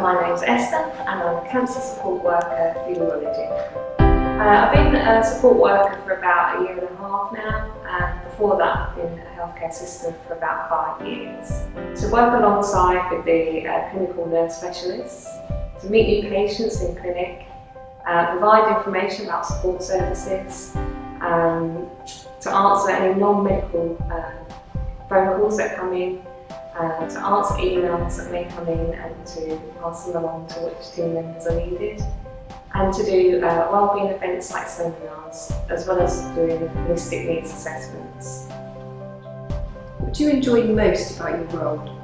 my name is Esther and I'm a cancer support worker for urology. I've been a support worker for about a year and a half now, and before that I've been a healthcare assistant for about 5 years. To work alongside with the clinical nurse specialists, to meet new patients in clinic, provide information about support services, to answer any non-medical phone calls that come in, to answer emails that may come in and to pass them along to which team members are needed, and to do wellbeing events like seminars, as well as doing holistic needs assessments. What do you enjoy most about your role?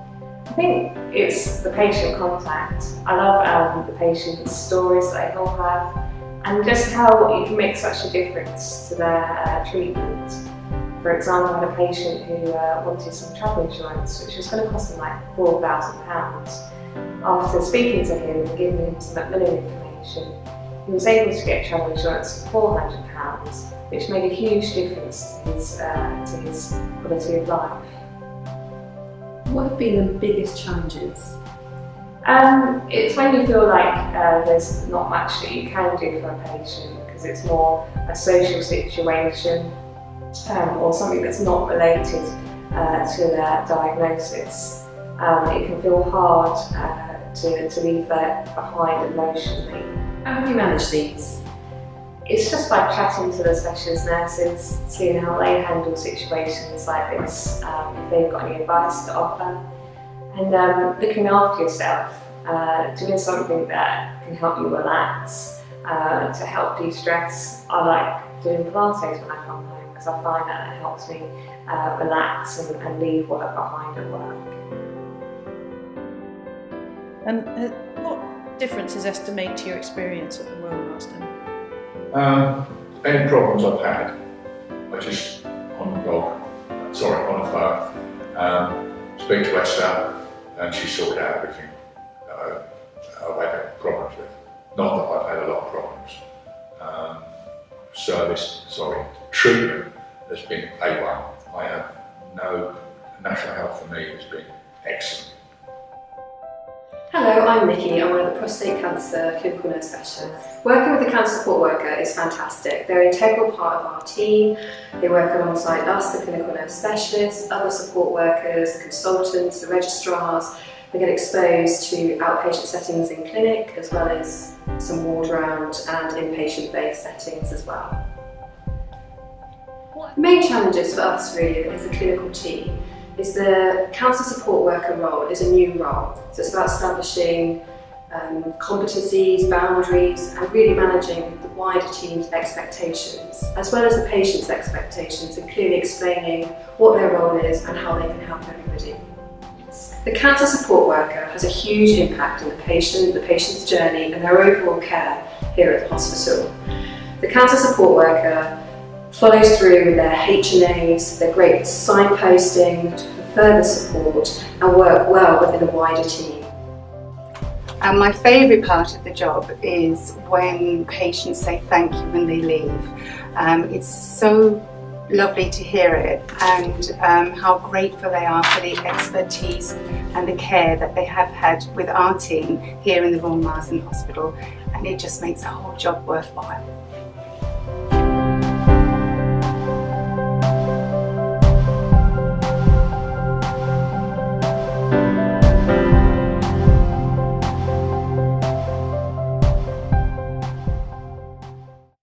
I think it's the patient contact. I love the patient's stories that they all have, and just how you can make such a difference to their treatment. For example, I had a patient who wanted some travel insurance, which was going to cost him like £4,000. After speaking to him and giving him some Macmillan information, he was able to get travel insurance for £400, which made a huge difference to his quality of life. What have been the biggest challenges? It's when you feel like there's not much that you can do for a patient because it's more a social situation or something that's not related to their diagnosis. It can feel hard to leave that behind emotionally. How have you managed these? It's just by chatting to the specialist nurses, seeing how they handle situations like this, if they've got any advice to offer, and looking after yourself, doing something that can help you relax, to help de-stress. I like doing Pilates when I come home because I find that it helps me relax and leave work behind at work. What difference has Esther made to your experience at the Royal Marsden? Any problems I've had, I just on the phone, speak to Esther, and she sorted out everything I've had problems with. Not that I've had a lot of problems. Treatment has been A1. I have no, National Health for me has been excellent. Hello, I'm Nikki. I'm one of the prostate cancer clinical nurse specialists. Working with a cancer support worker is fantastic. They're an integral part of our team. They work alongside us, the clinical nurse specialists, other support workers, the consultants, the registrars. They get exposed to outpatient settings in clinic, as well as some ward round and inpatient-based settings as well. The main challenges for us really as a clinical team is the cancer support worker role is a new role. So it's about establishing competencies, boundaries, and really managing the wider team's expectations, as well as the patient's expectations, and clearly explaining what their role is and how they can help everybody. The cancer support worker has a huge impact on the patient's journey and their overall care here at the hospital. The cancer support worker follows through with their H&As, they're great for signposting, for further support, and work well within a wider team. And my favourite part of the job is when patients say thank you when they leave. It's so lovely to hear it, and how grateful they are for the expertise and the care that they have had with our team here in the Royal Marsden Hospital, and it just makes the whole job worthwhile.